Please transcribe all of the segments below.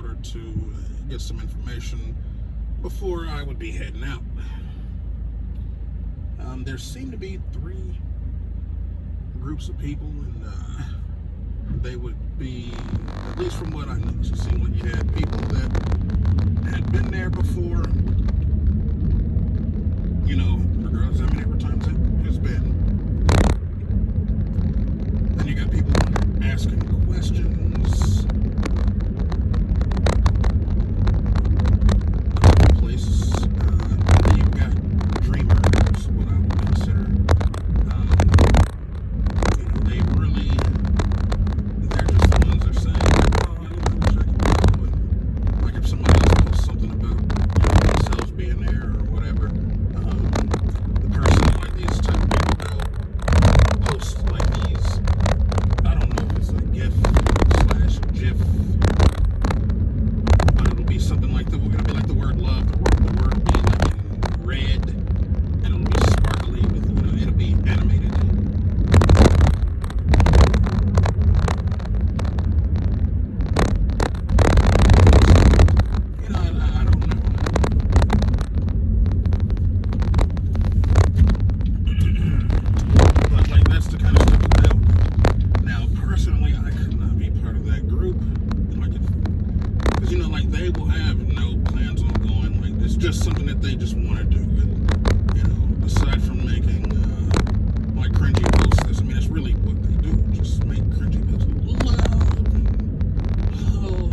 order to get some information before I would be heading out. There seem to be 3 groups of people, and they would be, at least from what I know, it seemed like you had people that had been there before, regardless of how many times it has been. Then you got people asking questions. Places. Then you've got dreamers, what I would consider. They really, they're just the ones that are saying, oh, I wish I could go. And like if somebody else posts something about themselves being there or whatever, the person, like these type of people, they'll post like these, I don't know if it's a GIF/GIF, but it'll be something like it'll be like the word love, the word will be like in red, and it'll be sparkly with, it'll be animated. I don't know. But like that's the kind of stuff that they'll do. Now, personally, I could not be part of that group. Because like they will have no plans on going. Like it's just something that they just want to do. And aside from making like cringy posts, it's really what they do. Just make cringy posts. Love and oh,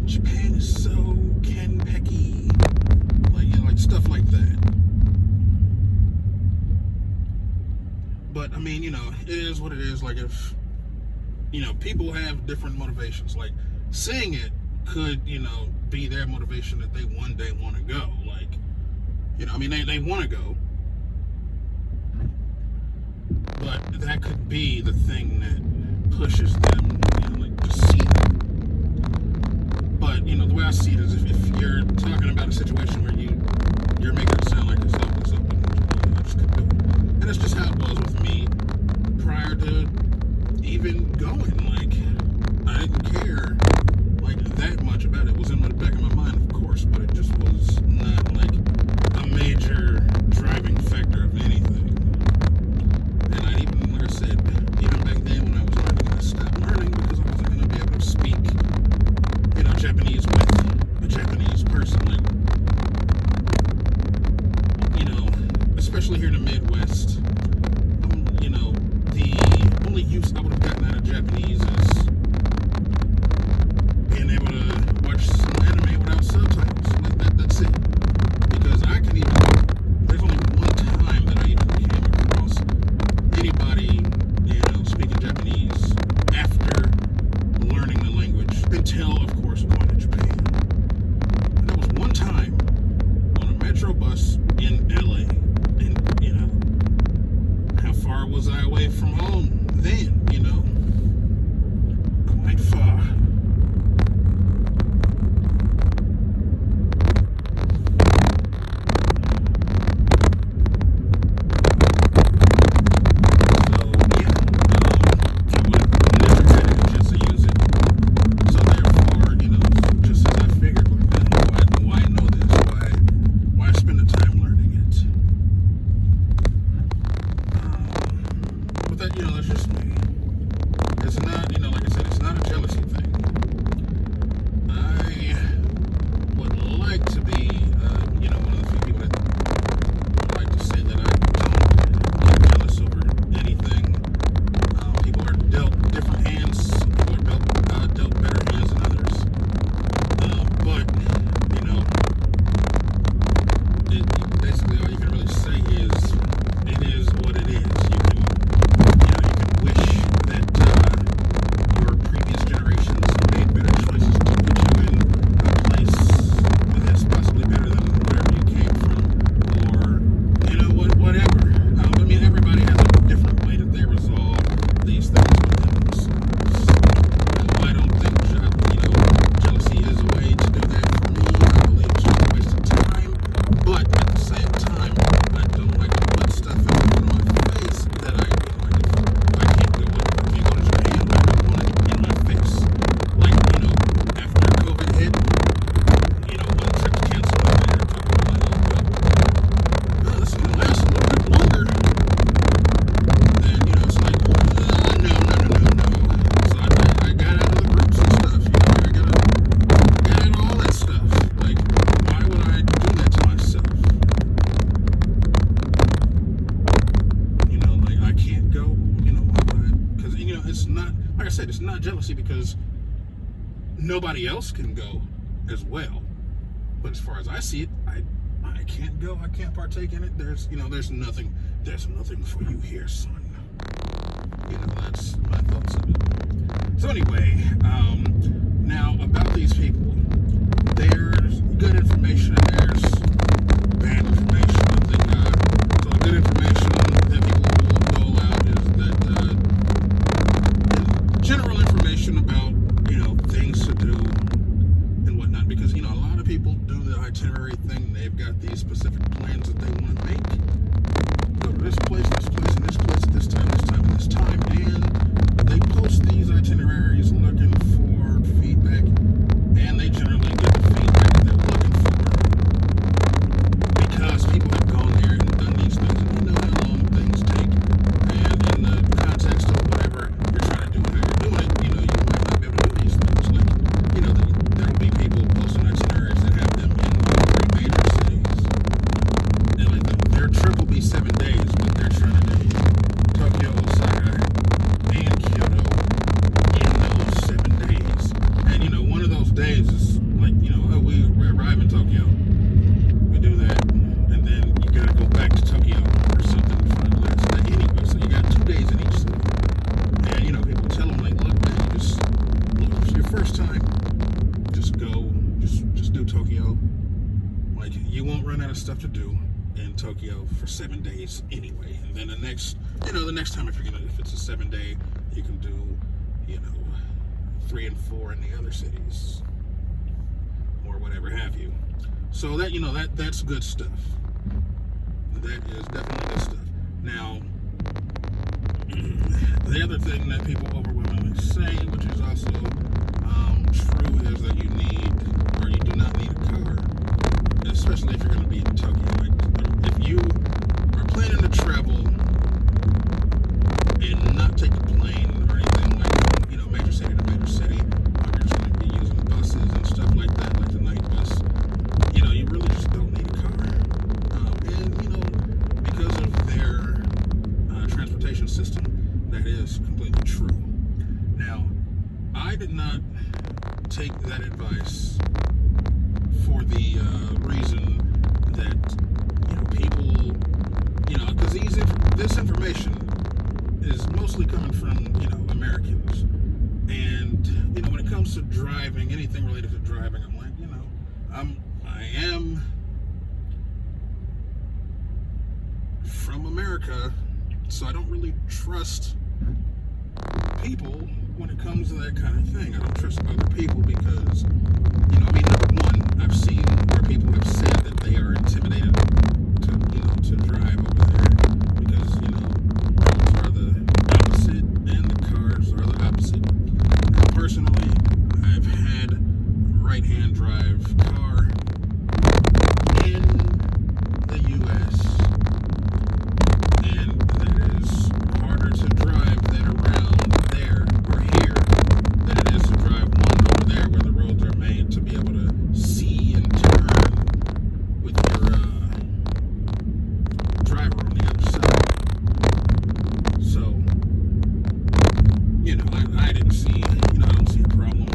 Japan is so Ken Pecky, like stuff like that. But it is what it is. Like if people have different motivations. Like saying it could be their motivation that they one day want to go. Like they want to go, but that could be the thing that pushes them to see it. But the way I see it is if you're talking about a situation where you're making it sound like it's up, and I just couldn't do it. And that's just how it was with me prior to even going. Like I didn't care that much about it. It was in the back of my mind, of course, but it just was not like a major driving factor of anything. And like I said, even back then when I was learning, I stopped learning because I wasn't going to be able to speak, Japanese with a Japanese person. Especially here in the Midwest, the only use I would have gotten out of Japanese is policy because nobody else can go as well. But as far as I see it, I can't go. I can't partake in it. There's nothing for you here, son. That's my thoughts on it. So anyway, now about these people, there's good information and there's bad information. I think so the good information that people will dole out is that general information about things to do and whatnot, because a lot of people do the itinerary thing. They've got these specific plans that they want to make. Go to this place, and this place at this time, and this time, and they post these itineraries looking for feedback, and they generally get the feedback that they're looking for because people have gone there and done these things, and you know how long things take, and in the context of whatever you're trying to do and how you're doing it, you might not be able to do these things. Like, there will be people posting itineraries that have them in 3 major cities, and like their trip will be 7 days, but they're trying to do Tokyo, Osaka, and Kyoto in those 7 days. And one of those days is like, we arrive in Tokyo, we do that, and then you gotta go back to Tokyo or something for the last day anyway. So you got 2 days in each city. And people tell them like, look, man, look, it's your first time, just go, just do Tokyo. Like, you won't run out of stuff to do in Tokyo for 7 days anyway. And then the next time, if it's a 7-day, you can do 3 and 4 in the other cities or whatever have you. So that's good stuff. That is definitely good stuff. Now, the other thing that people overwhelmingly say, which is also true, is that you do not need a car, especially if you're going to be in Tokyo. Like, if you are planning to travel and not take a plane or anything like major city to major city, you're just going to be using buses and stuff like that, like the night bus, you really just don't need a car. And because of their transportation system, that is completely true. Now, I did not take that advice for the reason that people, because this information is mostly coming from Americans, and when it comes to driving, anything related to driving, I'm like, I am from America, so I don't really trust people when it comes to that kind of thing. I don't trust other people because, number one, I've seen where people have said that they are intimidated to drive over there because, roads are the opposite and the cars are the opposite. Now, personally, I've had a right-hand drive car in the U.S., and that is harder to drive than around there or here than it is to drive one over there where the roads are made to be able to see and turn with your driver on the other side. So, I didn't see, I don't see a problem.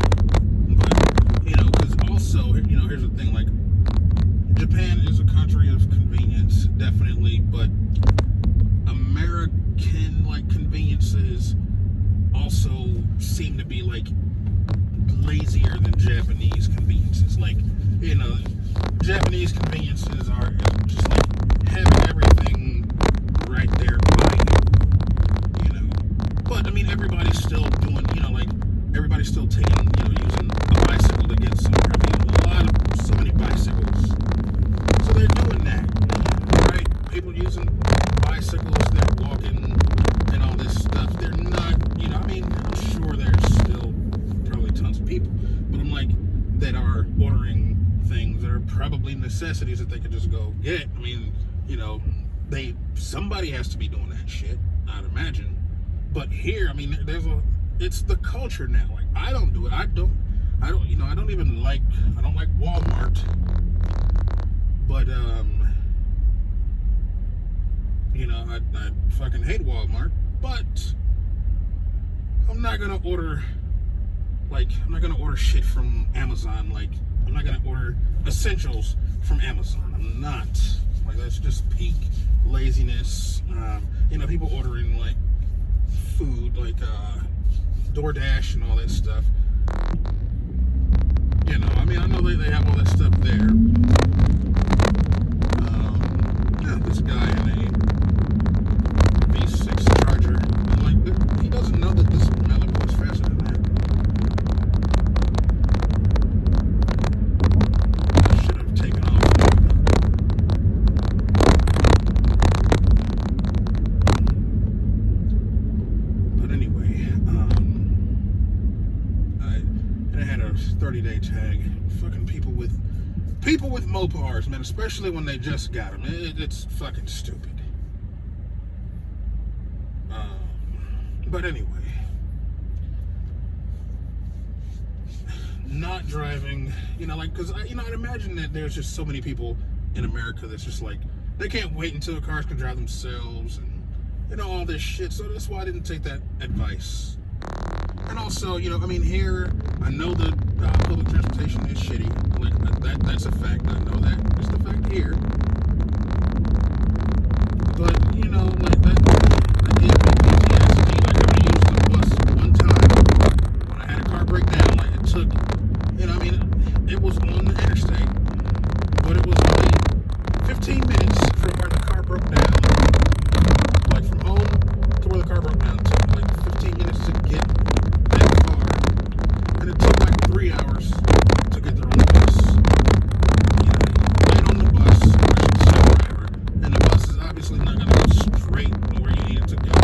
But, because also, here's the thing, like, Japan is a country of convenience, definitely, but American, like, conveniences also seem to be, like, lazier than Japanese conveniences. Like, Japanese conveniences are just, like, having everything right there by you, But, everybody's still doing, everybody's still taking, using a bicycle to get somewhere. So many bicycles. So they're doing that, right? People using bicycles, they're walking and all this stuff. They're not, I'm sure there's still probably tons of people, but I'm like, that are ordering things that are probably necessities that they could just go get. Somebody has to be doing that shit, I'd imagine. But here, it's the culture now. Like, I don't do it. I don't like Walmart. But, I fucking hate Walmart. But I'm not going to order Like, I'm not gonna order shit from Amazon. Like, I'm not gonna order essentials from Amazon. I'm not. Like, that's just peak laziness. People ordering like food, like DoorDash and all that stuff. I know they have all that stuff there. This guy in a V6 Charger, and like, he doesn't know that this Malibu is faster than that. I should have taken off. But anyway, I had a 30-day tag. Fucking people with Mopars, man, especially when they just got them. It's fucking stupid. But anyway, not driving, because I'd imagine that there's just so many people in America that's just like, they can't wait until cars can drive themselves and all this shit. So that's why I didn't take that advice. And also, here, I know the public transportation is shitty. Like, that's a fact. I know that. It's the fact here. But, like, that gave me PTSD. Like, I used the bus one time when I had a car break down. Like, it took, it was on the interstate, but it was only 15 minutes from where the car broke down. Like, from home to where the car broke down. It took, like, 15 minutes to get that far. And it took, like, 3 hours to get there on the bus. Get on the bus, and the bus is obviously not going to go straight where you need it to go.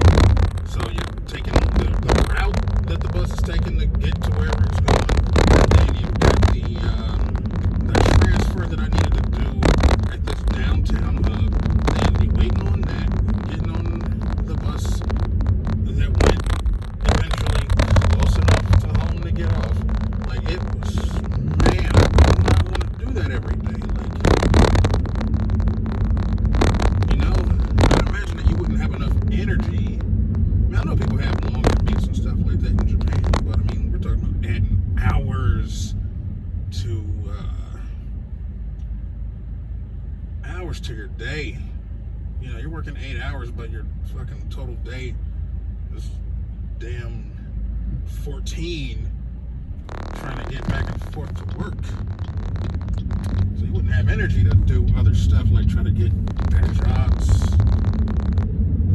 So you're taking the route that the bus is taking to get to wherever it's going. And then you've got the transfer that I needed to do at this downtown hub. And you're waiting on that, getting on the bus that went eventually close enough to home to get off. Like, it was, man, I would not want to do that every day. I imagine that you wouldn't have enough energy. I know people have long commutes and stuff like that in Japan, but we're talking about adding hours to your day. You're working 8 hours, but your fucking total day is damn 14 trying to get back and forth to work. So you wouldn't have energy to do other stuff like try to get better jobs.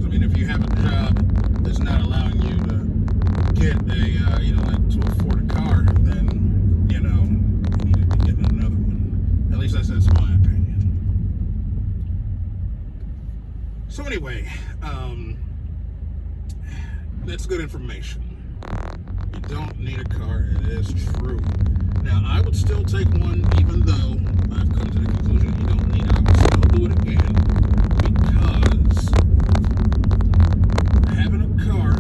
Because if you have a job that's not allowing you to get to afford a car, then you need to be getting another one. At least that's my opinion. So anyway, that's good information. You don't need a car. It is true. Now, I would still take one, even though I've come to the conclusion you don't need it. I would still do it again, because having a car,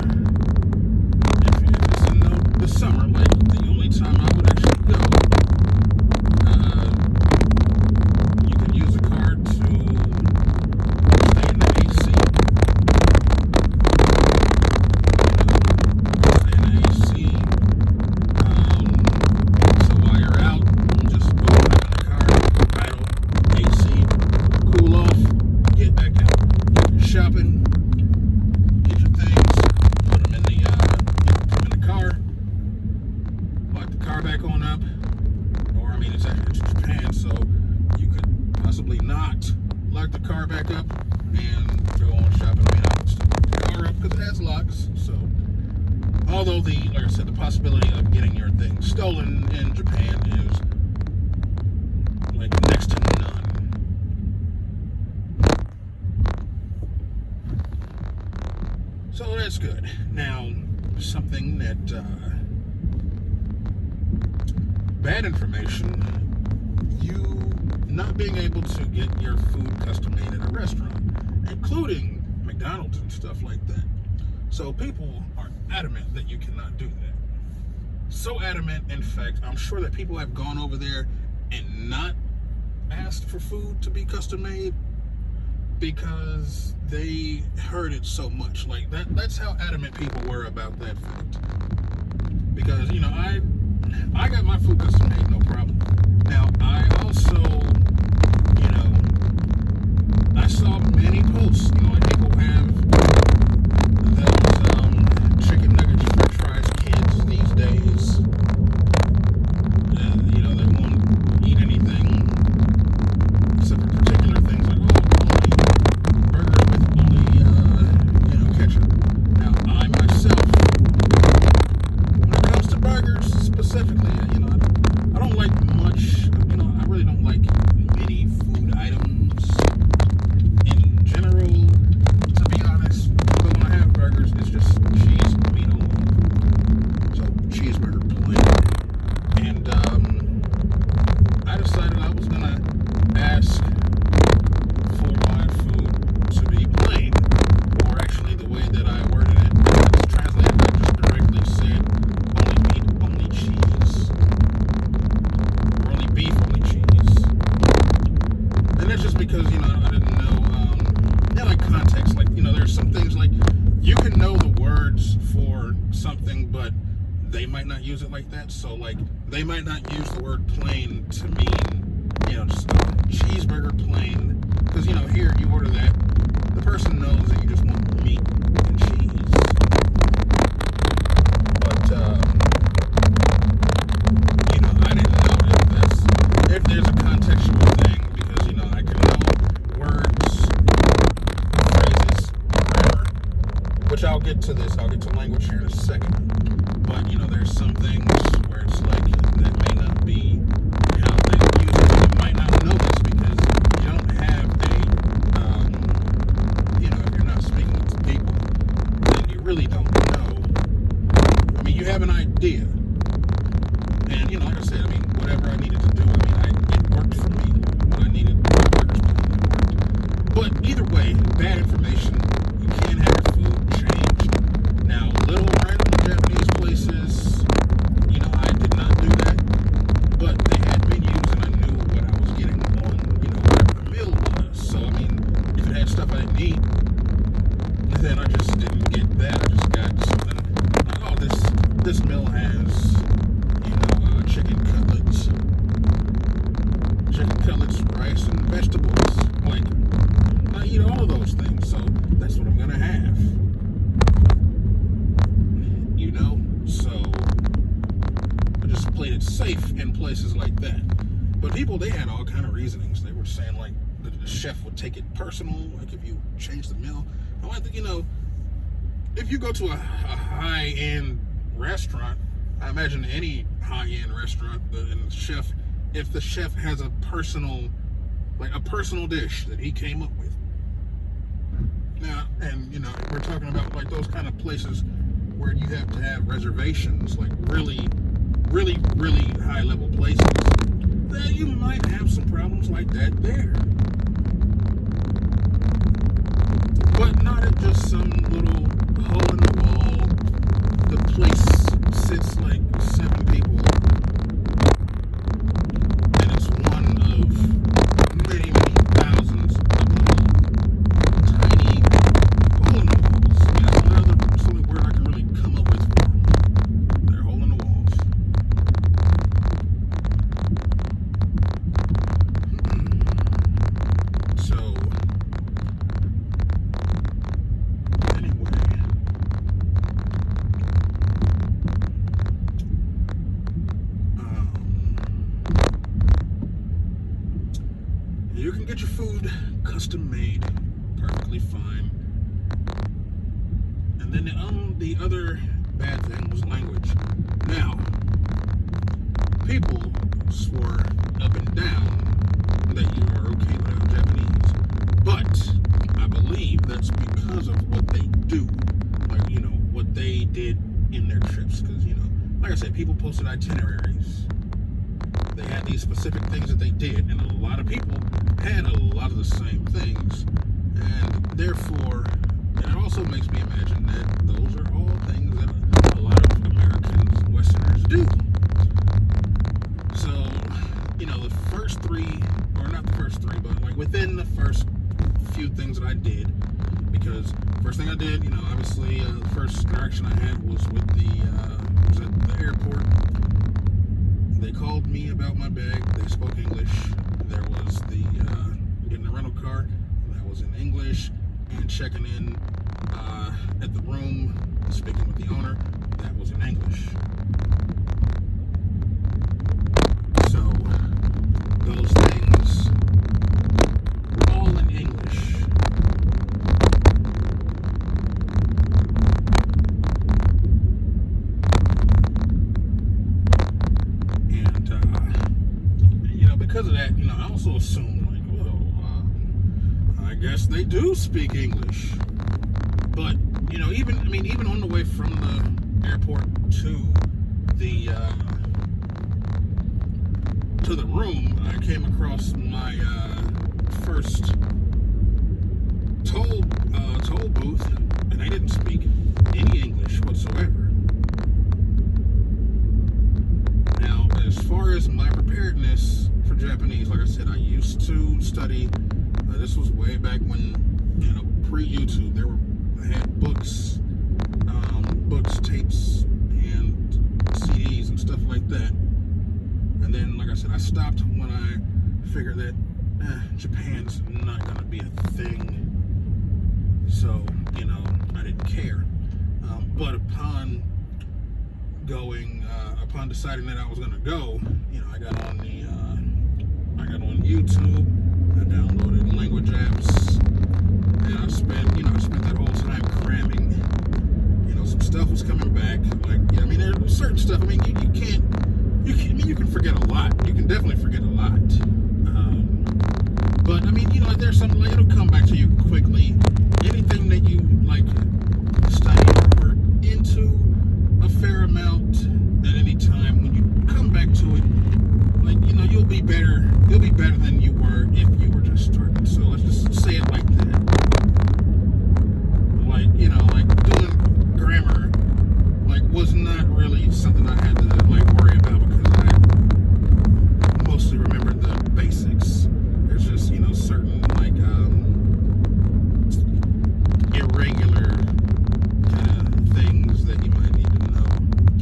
if it's in the summer, like the only time I would actually go, you can use a car to stay in the AC. So while you're out, just go in the car, idle, AC, cool off, get back out. Shopping, get your things, put them in the car, lock the car back on up. Or it's actually Japan, so you could possibly not lock the car back up and go on shopping. I would still lock the car up because it has locks. So, although like I said, the possibility of getting your thing stolen in Japan is like next to none. So that's good. Now, something that bad information, you not being able to get your food custom made at a restaurant, including McDonald's and stuff like that. So people are adamant that you cannot do that. So adamant, in fact, I'm sure that people have gone over there and not asked for food to be custom made because they heard it so much. Like that's how adamant people were about that fact. Because, I I got my food custom made, no problem. Now, I also, you know, I saw many posts, like people have those chicken nuggets, french fries kids these days. They won't eat anything except for particular things like, only burgers with only, ketchup. Now, I myself, when it comes to burgers specifically, I don't like much, I really don't like many food items in general, to be honest. But when I have burgers, it's just cheese and meat only. So, cheeseburger plain. And I decided I was going to ask for my food to be plain. Or actually, the way that I worded it, it's translated, I just directly said only meat, only cheese. Or only beef, only cheese. And that's just because, I didn't know, like context. Like, there's some things like, you can know the words for something, but they might not use it like that. So, like, they might not use the word plain to mean, just cheeseburger plain. Because, here you order that, the person knows that you just want meat and cheese. But, I didn't know if there's a contextual thing, because, I can know words, phrases, grammar, which I'll get to this. I'll get to language here in a second. But, there's some things where it's like, that may not be how they use it. You might not know this because you don't have if you're not speaking with people, then you really don't know. I mean, you have an idea. And, like I said, whatever I needed to do, it worked for me. What I needed, burgers worked. But either way, bad information, you can't have your food changed. Now, little random Japanese places, I did not do that. But they had menus and I knew what I was getting on, whatever the meal was. So, if it had stuff I didn't eat, then I just didn't get that. I just got something like, this meal has, chicken cutlets, rice, and vegetables. Like, I eat all of those things, so that's what I'm gonna have. So I just played it safe in places like that. But people, they had all kind of reasonings. They were saying, like, the chef would take it personal, like if you change the meal. I think, if you go to a high-end restaurant, I imagine any high-end restaurant, and if the chef has a personal dish that he came up with. Now, and we're talking about like those kind of places where you have to have reservations, like really, really, really high-level places. Then you might have some problems like that there. But not at just some little hole in the wall. The place sits like 7 people, and it's one of many, many thousands of little tiny hole in the walls. That's the only word I can really come up with for them. They're hole in the walls. So, anyway. You can get your food custom made, perfectly fine. And then the other bad thing was language. Now, people swore up and down that you are okay without Japanese, but I believe that's because of what they do, like what they did in their trips. Because like I said, people posted itineraries. They had these specific things that they did, and a lot of people had a lot of the same things, and therefore, and it also makes me imagine that those are all things that a lot of Americans and Westerners do. So, the first 3, or not the first 3, but like within the first few things that I did, because first thing I did, obviously the first interaction I had was with was at the airport. they called me about my bag. They spoke English. There was the getting a rental car. That was in English. And checking in at the room, speaking with the owner. That was in English. So those things all in English. And because of that, I also assumed I guess they do speak English. But even on the way from the airport to the room, I came across my first toll booth, and they didn't speak any English whatsoever. Now, as far as my preparedness for Japanese, like I said, I used to study. This was way back when, pre-YouTube. I had books, tapes, and CDs and stuff like that. And then, like I said, I stopped when I figured that Japan's not going to be a thing. So, I didn't care. But upon deciding that I was going to go, I got on YouTube. I downloaded language apps, and I spent that whole time cramming. Some stuff was coming back. There's certain stuff. You can forget a lot. You can definitely forget a lot. But there's something it'll come back to you quickly. Anything that you study or into a fair amount at any time, when you come back to it, you'll be better. You'll be better than you were if you were just starting. So let's just say it like that. Doing grammar, was not really something I had to worry about, because I mostly remembered the basics. There's just certain irregular kind of things that you might need to know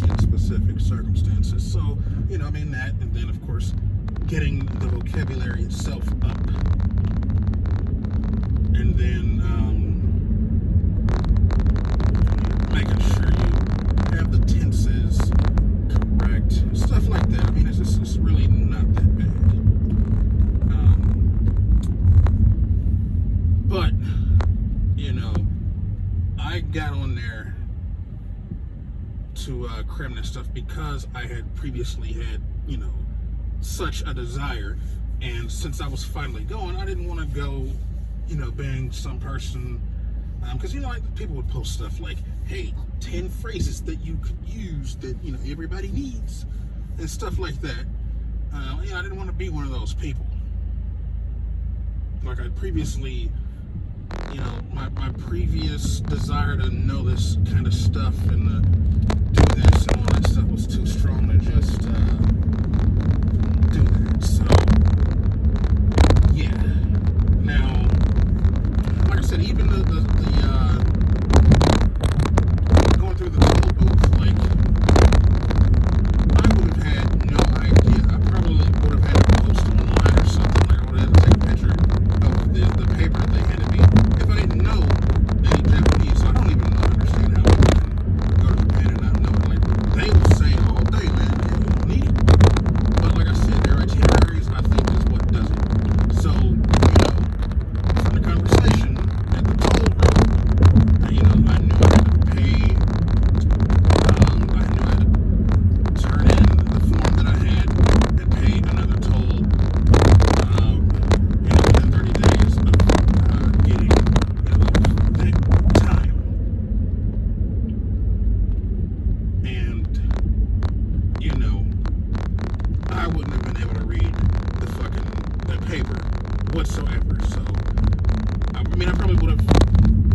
in specific circumstances. So that, and then of course getting the vocabulary itself up, and then making sure you have the tenses correct, stuff like that. It's really not that bad. But I got on there to cram that stuff because I had previously had such a desire, and since I was finally going, I didn't want to go being some person, because people would post stuff like, hey, 10 phrases that you could use that everybody needs, and stuff like that. I didn't want to be one of those people. Like I previously, my previous desire to know this kind of stuff and to do this and all that stuff was too strong to just do that. So yeah. Now, like I said, even the going through the toll booth, I would have had no idea. I probably would have had to post online or something. I would have had to take a picture of the paper that they handed me if I didn't know any Japanese. So I don't even understand how we can go to Japan and not know it. They will say all day, man, you don't need it. But like I said, their itineraries, I think, is what does it. So, from the conversation at the toll road, I knew I had to pay. I knew I had to turn in the form that I had and pay another toll. Within 30 days of getting that time. And I wouldn't have been able to read the paper whatsoever. So I probably would have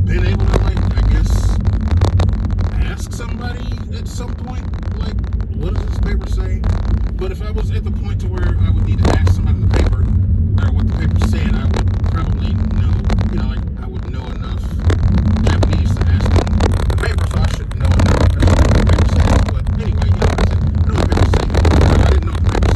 been able to ask somebody at some point, what does this paper say? But if I was at the point to where I would need to ask somebody in the paper or what the paper said, I would probably know, I would know enough Japanese to ask them the paper, so I should know enough what the paper says. But anyway, like I said, I know what the paper says. I didn't know what the paper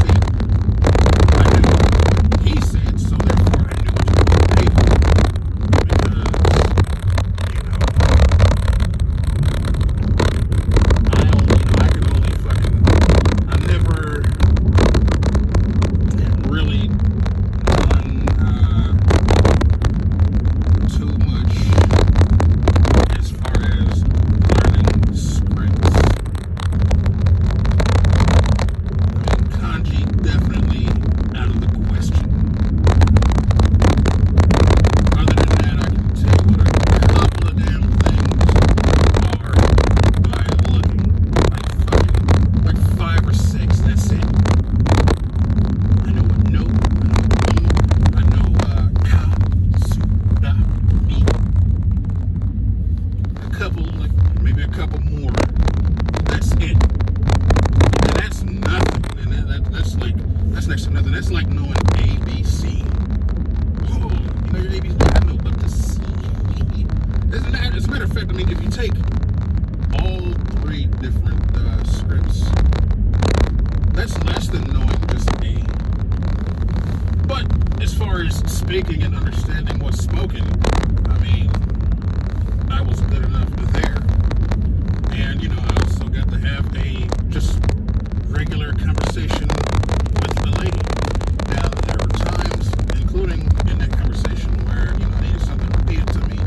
that's next to nothing. That's like knowing ABC. Oh, you know your ABC? I know but the C. As a matter of fact, I mean, if you take all three different scripts, that's less than knowing just A. But as far as speaking and understanding what's spoken, I mean, I was good enough there. And, you know, I also got to have a just regular conversation with the lady. Now, there were times, including in that conversation, where, you know, I needed something repeated to me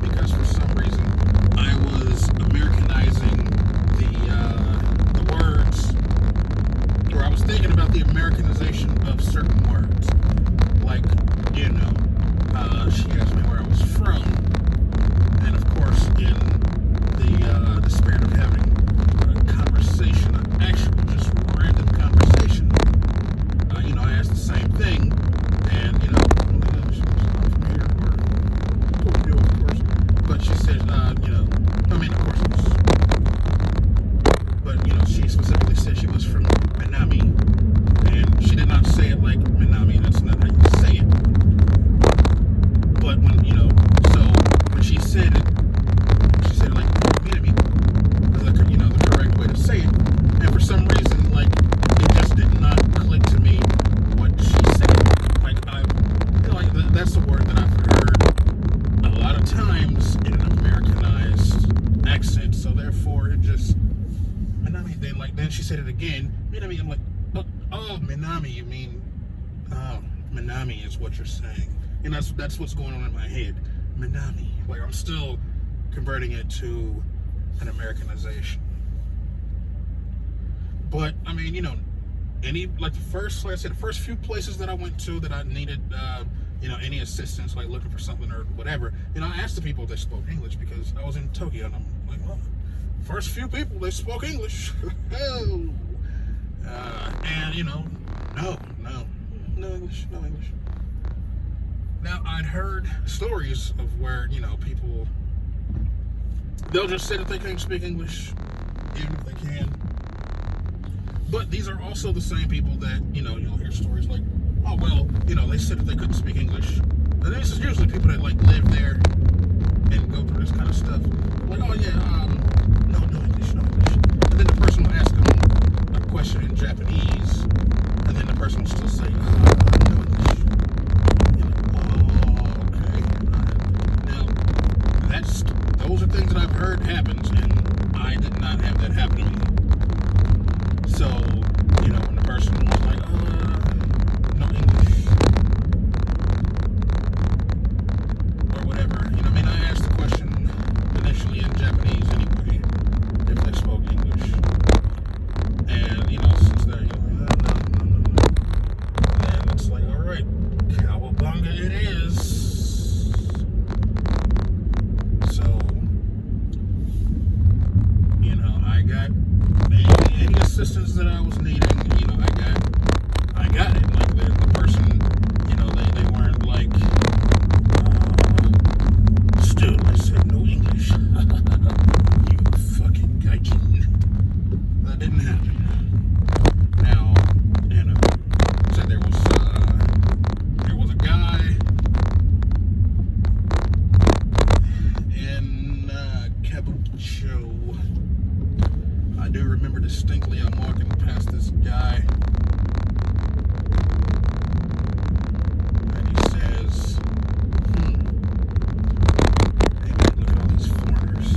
because for some reason I was Americanizing the words, or I was thinking about the Americanization of certain words. Like, you know, she asked me where I was from, and of course, in the spirit of having a conversation, an actual just random conversation, you know, I asked the same thing, and, you know, she was not from here, or Tokyo, of course, but she said, you know, I mean, of course it was, but, you know, she specifically said she was from Minami, and she did not say it like Minami, that's not how you say it, but when, you know, so when she said it like Minami, you know, the correct way to say it, and for some reason, like, it just did not click to me what she said. Like, you know, like, that's a word that I've heard a lot of times in an Americanized accent, so therefore it just, Minami, then she said it again, Minami, I'm like, oh, Minami, you mean, oh, Minami is what you're saying, and that's what's going on in my head, Minami, like, I'm still converting it to an Americanization. But I mean, you know, like I said, the first few places that I went to that I needed, you know, any assistance, like looking for something or whatever, you know, I asked the people if they spoke English because I was in Tokyo, and I'm like, well, first few people they spoke English. Oh. And you know, no English. Now, I'd heard stories of where, you know, people, they'll just say that they can't speak English, even if they can. But these are also the same people that, you know, you'll hear stories like, oh, well, you know, they said that they couldn't speak English. And this is usually people that, like, live there and go through this kind of stuff. Like, oh, yeah, no English. And then the person will ask them a question in Japanese, and then the person will still say, no English. You know, oh, okay. Now, those are things that I've heard happens, and I did not have that happen to me. So, you know, when the person was like, no English, or whatever, you know, I mean, I asked the question initially in Japanese anyway, if they spoke English, and, you know, since they're, you know, no, and it's like, alright, cowabunga it is. So, you know, I got any assistance that I was needing, you know, I got it. Like, the person, you know, they weren't like, still, I said no English. You fucking gaijin. That didn't happen. Now, you know, said there was a guy in Kabukicho. I do remember distinctly, I'm walking past this guy, and he says, hey man, look at all these foreigners.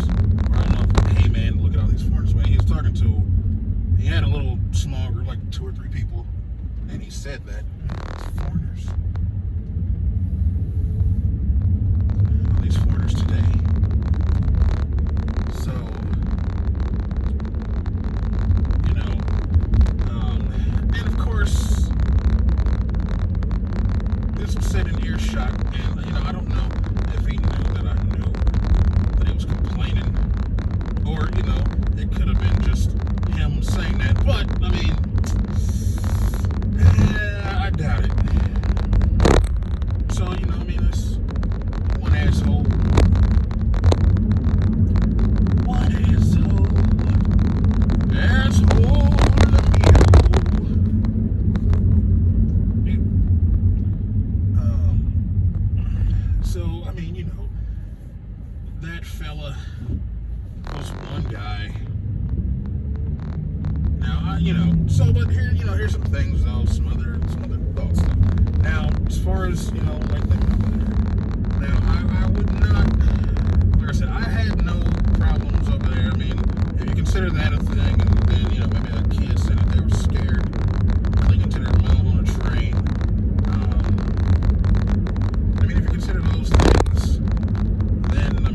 Or I don't know if, hey man, look at all these foreigners. When he was talking to, he had a little small group, like 2 or 3 people, and he said that, these foreigners. All these foreigners today. So, and of course, this was said in earshot, and, you know, I don't know if he knew that I knew that he was complaining, or, you know, it could have been just him saying that, but, I mean, I doubt it. So, you know, I mean, that's one asshole. fella was one guy. Now, but here's some things though, some other thoughts though. Now, as far as, like living over there. Now, I would not, like I said, I had no problems over there. I mean, if you consider that a thing, and then, maybe a kid said that they were scared clinging to their mom on a train. I mean, if you consider those things, then,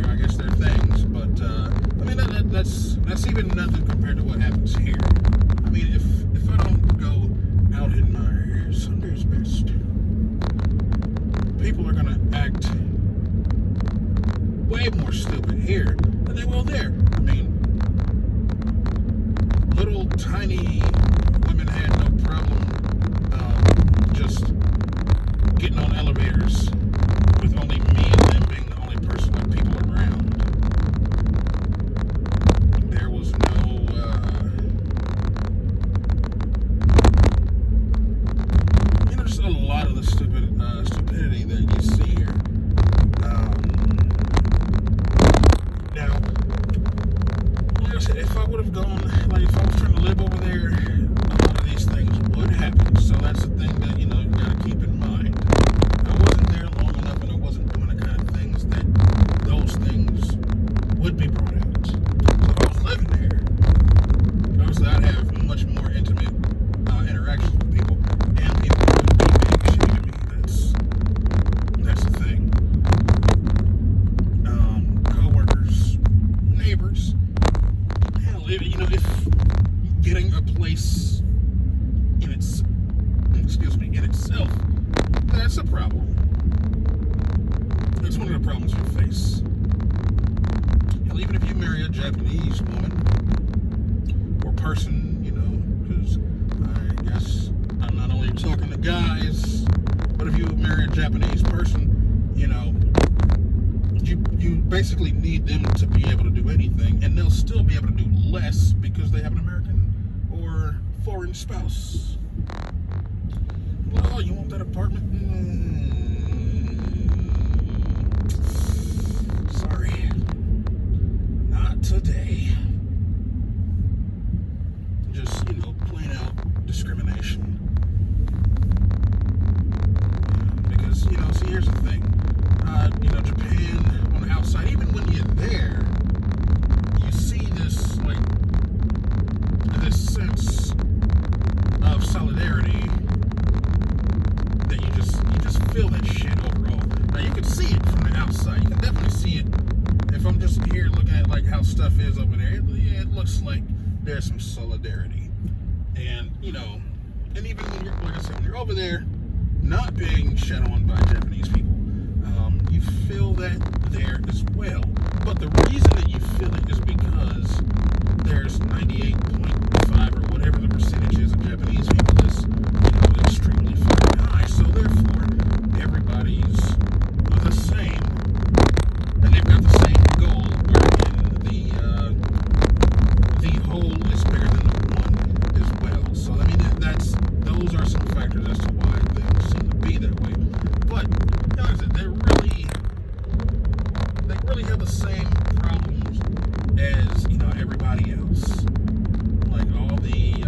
I guess they're things, but, that's even nothing compared to what happens here. I mean, if I don't go out in my Sunday's best, people are gonna act way more stupid here than they will there. I mean, little tiny women had no problem just getting on elevators with only me and them being the only person with people around. There was no just a lot of the stupidity that you see here. Now, like I said, if I would have gone, if I was trying to live over there, a lot of these things would happen. So that's the thing that, you got to keep in mind. I wasn't there long enough, and I wasn't doing the kind of things that those things would be brought out. So if I was living there, obviously I'd have much more intimate interactions with people, and people would be being shitty to me. That's the thing. Co-workers, neighbors. Hell, if getting a place in itself, that's a problem. That's one of the problems you face. Hell, even if you marry a Japanese woman or person, because I guess I'm not only talking to guys, but if you marry a Japanese person, you basically need them to be able to do anything, and they'll still be able to do less because they have an American or foreign spouse. Oh, you want that apartment? Sorry. Not today. Just, plain out discrimination. Because, see, here's the thing. Japan on the outside, even when you're there, you see this, this sense of solidarity that you just feel that shit overall. Now, you can see it from the outside. You can definitely see it. If I'm just here looking at, how stuff is over there, it looks like there's some solidarity. And, and even when you're, like I said, when you're over there, not being shed on by Japanese people, you feel that there as well. But the reason that you feel it is because there's 98.5 or whatever the percentage is of Japanese people is, extremely fucking high. So therefore, everybody's the same, and they've got the same goal. Wherein the whole is bigger than the one as well. So those are some factors as to why things seem to be that way. But like I said, they really have the same problems as everybody else. Like all the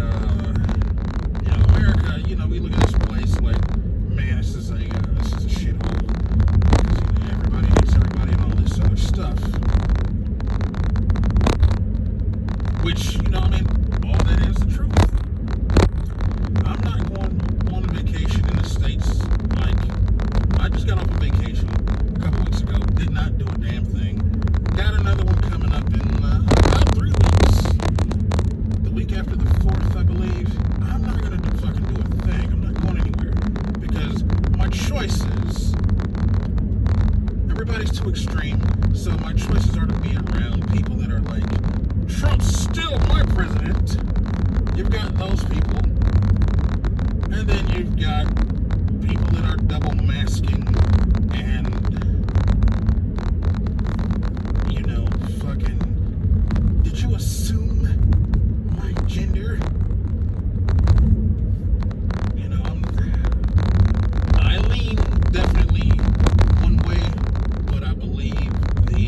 America, we look at this place like, man, this is a shithole. Because, everybody hates everybody and all this other stuff. Which, all that is the truth. I'm not going on a vacation in the States. I just got off a vacation a couple weeks ago. Did not do a damn thing. Got another one coming up in about 3 weeks. The week after the 4th, I believe. I'm not going to fucking do a thing. I'm not going anywhere. Because my choices, everybody's too extreme. So my choices are to be around people that are like, Trump's still my president. You've got those people. And then you've got people that are double masking and, fucking, did you assume my gender? I lean definitely one way, but I believe the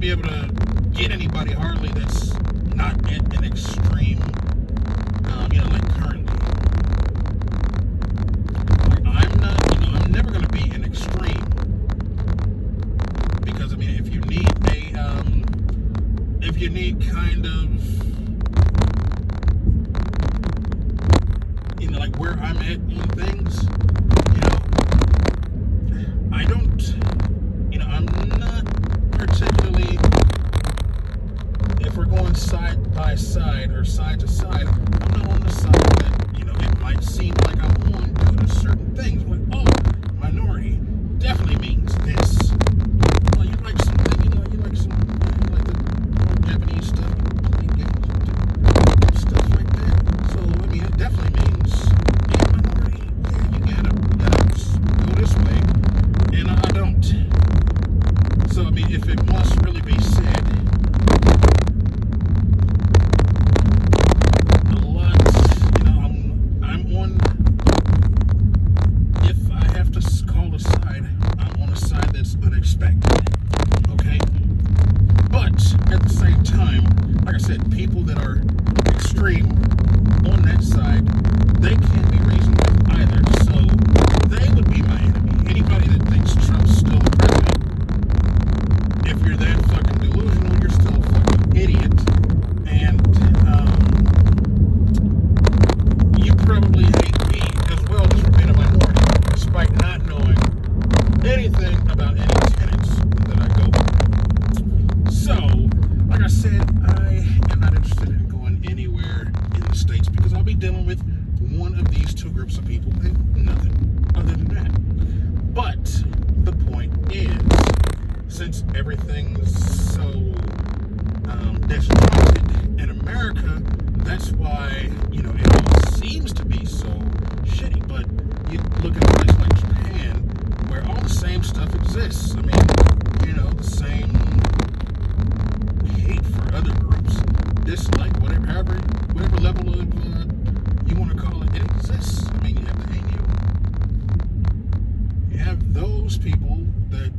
be able to get anybody hardly that's not at an extreme, like currently. Like I'm not, I'm never going to be an extreme because I mean, if you need kind of, like where I'm at on things, I don't, I'm not particularly, if we're going side by side or side to side, I'm not on the side that, it might seem like I'm on due to certain things. Like, oh, minority definitely means this. Well, you like something, you like the Japanese stuff, play games, stuff like that. So, I mean, it definitely means, minority, you gotta go this way, and I don't. So, I mean, if it must really be said, a lot, I'm on, if I have to call a side, I'm on a side that's unexpected, okay? But, at the same time, like I said, people that are extreme on that side, they can't be reasoned with either, so they would be my enemy. Anybody that thinks Trump's still the president, if you're that fucking delusional, you're still a fucking idiot, and you probably hate me as well just for being a minority, despite not knowing anything about any tenets that I go by. So, like I said, I am not interested in going anywhere in the States because I'll be dealing with one of these two groups of people and nothing other than that. But the point is, since everything's so disjointed in America, that's why, it all seems to be so shitty. But you look at a place like Japan, where all the same stuff exists. I mean, the same hate for other groups, dislike, whatever level of, you want to call it, it exists. I mean, you have the Ainu, you have those people that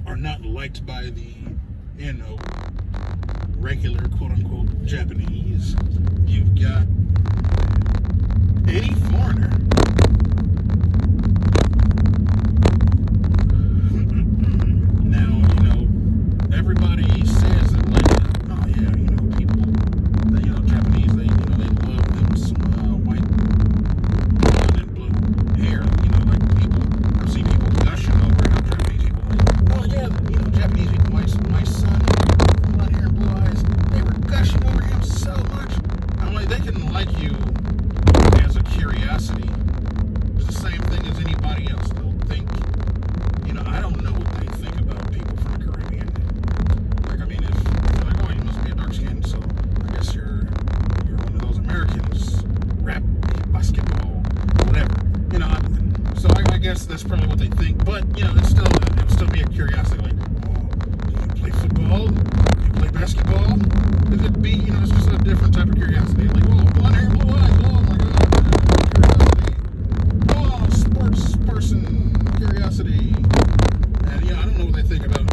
are not liked by the, regular quote-unquote Japanese. You've got any foreigner now, everybody says that, like, oh yeah, people, Japanese, they love them some white blonde and blue hair, like people, I've seen people gushing over how Japanese people are like, oh yeah, Japanese people, my son, blonde hair, blue eyes, they were gushing over him so much. I'm like, they can like you as a curiosity. It's the same thing as anybody else. They'll think, I don't know what they think about people from the Caribbean. Like, I mean, if they're like, oh, you must be a dark skin, so I guess you're one of those Americans, rap, basketball, whatever. So I guess that's probably what they think. But it'll still be a curiosity. Like, oh, do you play football? Do you play basketball? Could it be? It's just a different type of curiosity. Like, oh, blonde hair, blue eyes. Oh my God, curiosity. Oh, sports person curiosity. And I don't know what they think about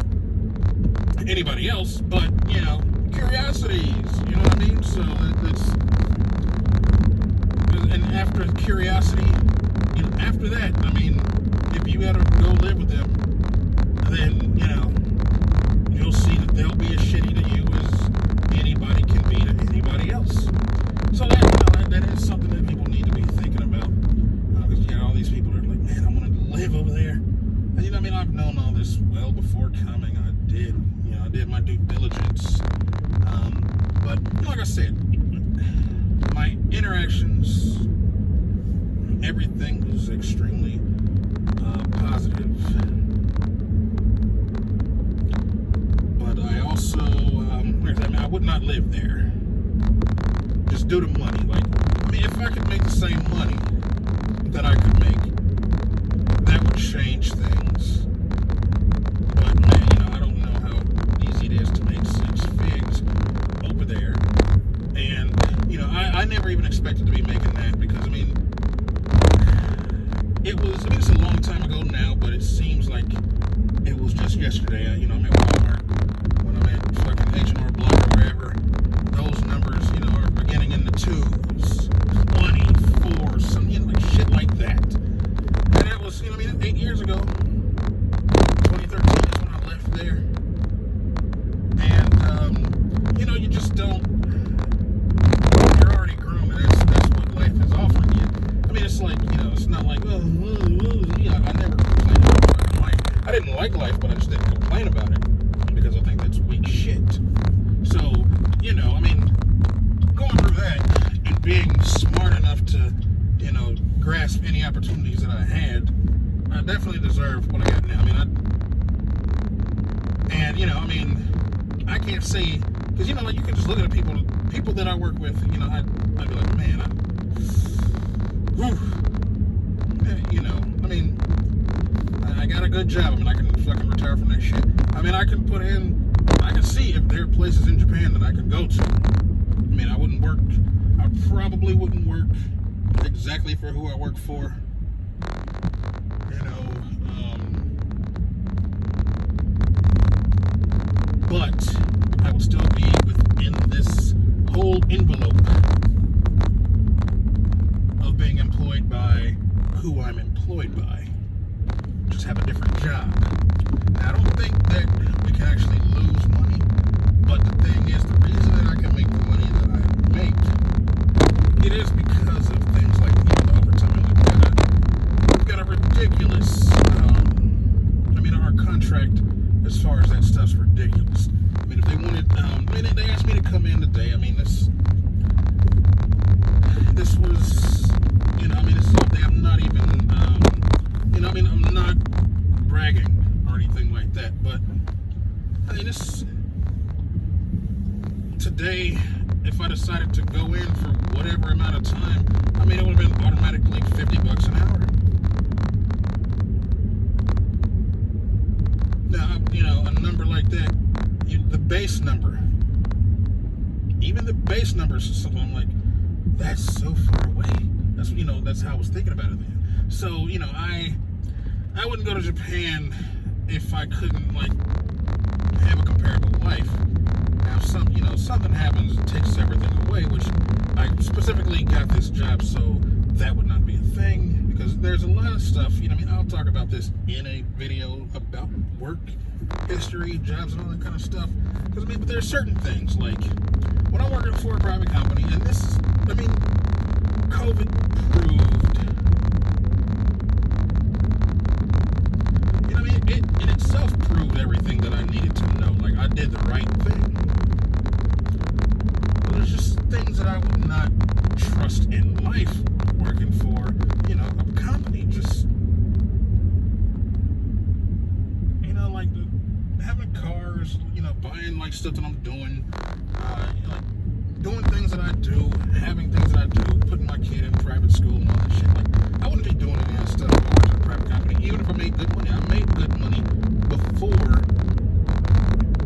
anybody else, but curiosities. You know what I mean? So that's. And after curiosity, after that, I mean, if you gotta go live with them, then you'll see that they'll be as shitty to you as anybody can be to anybody else. So that is something that people need to be thinking about, because you got all these people that are like, man, I want to live over there. And I've known all this well before coming. I did my due diligence. But like I said, my interactions, everything was extremely positive. But I also, I would not live there. Just due to money. Like, if I could make the same money that I could make, that would change things. But man, I don't know how easy it is to make 6 figs over there. And, I never even expected to be making that because, it's a long time ago now, but it seems like it was just yesterday. I'm at Walmart there. And, you just don't, you're already grown, and that's what life is offering you. I mean, it's like, it's not like, I never complained about life. I didn't like life, but I just didn't complain about it because I think that's weak shit. So, going through that and being smart enough to, grasp any opportunities that I had, I definitely deserve what I got now. I can't say, because, you can just look at the people that I work with, I'd be like, man, I got a good job. I can fucking retire from that shit. I can see if there are places in Japan that I could go to. I probably wouldn't work exactly for who I work for. But I would still be within this whole envelope of being employed by who I'm employed by. Just have a different job. Now, I don't think that we can actually lose money, but the thing is, the reason that I can make the money that I make, it is because of things like the overtime. We've got a ridiculous, our contract as far as that stuff's ridiculous. If they wanted, they asked me to come in today. This was, this is something I'm not even, I'm not bragging or anything like that, but, today, if I decided to go in for whatever amount of time, it would have been automatically $50 an hour. Now, a number like that, the base number, even the base number is something I'm like, that's so far away. That's how I was thinking about it then. So, I wouldn't go to Japan if I couldn't, have a comparable life. Now, something happens and takes everything away, which I specifically got this job so that would not be a thing, because there's a lot of stuff, I'll talk about this in a video about work history, jobs, and all that kind of stuff, but there's certain things, like, when I'm working for a private company, and this is, COVID proved, it in itself proved everything that I needed to know, I did the right thing. But there's just things that I would not trust in life working for, a company. Just, having cars, buying, stuff that I'm doing, doing things that I do, having things that I do, putting my kid in private school and all that shit. I wouldn't be doing any of that stuff if I worked at a private company, even if I made good money. I made good money before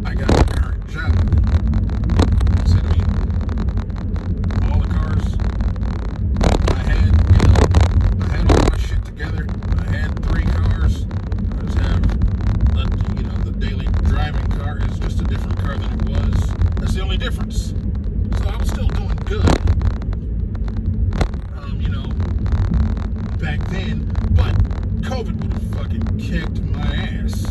I got my current job. All the cars I had, I had all my shit together. I had 3 cars. I just have, the daily driving car is just a different car than it was. That's the only difference. So I was still doing good, back then, but COVID would have fucking kicked my ass.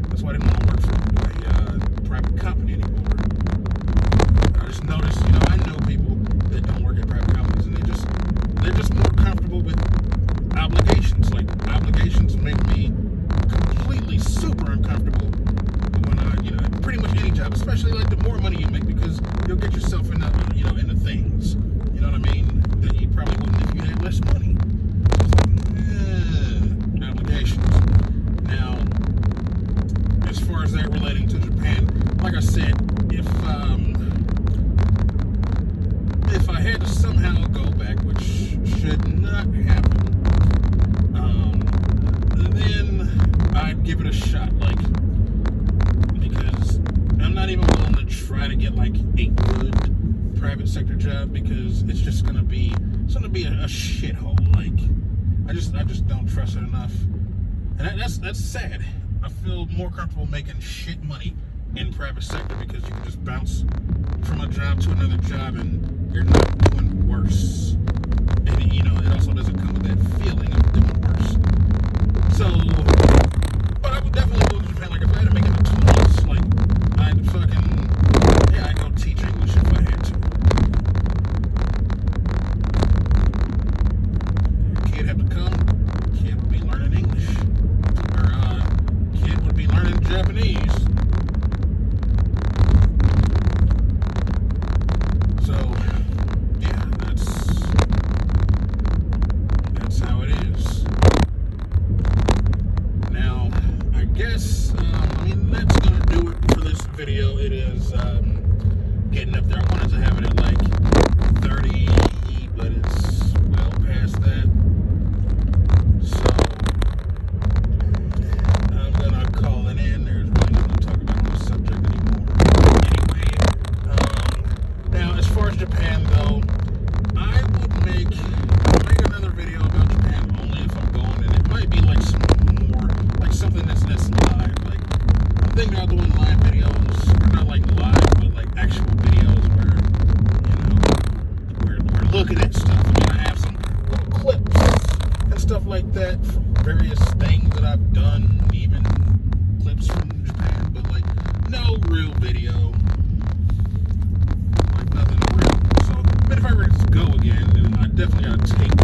That's why I didn't want to work for a private company anymore. I just noticed, I know people that don't work at private companies, and they're just more comfortable with obligations. Obligations make me completely super uncomfortable when pretty much any job, especially the more money you make, because you'll get yourself into, into things, that you probably wouldn't if you had less money. Obligations. Now, as far as that relating to Japan, like I said, if I had to somehow go back, which should not happen, then I'd give it a shot, because I'm not even willing to try to get a good private sector job, because it's just gonna be a shithole. I just don't trust it enough, and that's sad. I feel more comfortable making shit money in private sector, because you can just bounce from a job to another job and you're not doing worse. And it also doesn't come with that feeling of doing worse. So, but I would definitely guess, that's going to do it for this video. It is getting up there. I wanted to have it at like 30, but it's well past that. So I'm going to call it in. There's really nothing to talk about on this subject anymore. Anyway, now as far as Japan though, I would make another video about Japan only if I'm going, and it might be like some more, like something that's live. Like I'm thinking about doing live videos, or not like live, but like actual videos where, we're looking at stuff. I have some little clips and stuff like that from various things that I've done, even clips from Japan, but like no real video. Like nothing real. So, but if I were to go again, then I definitely gotta take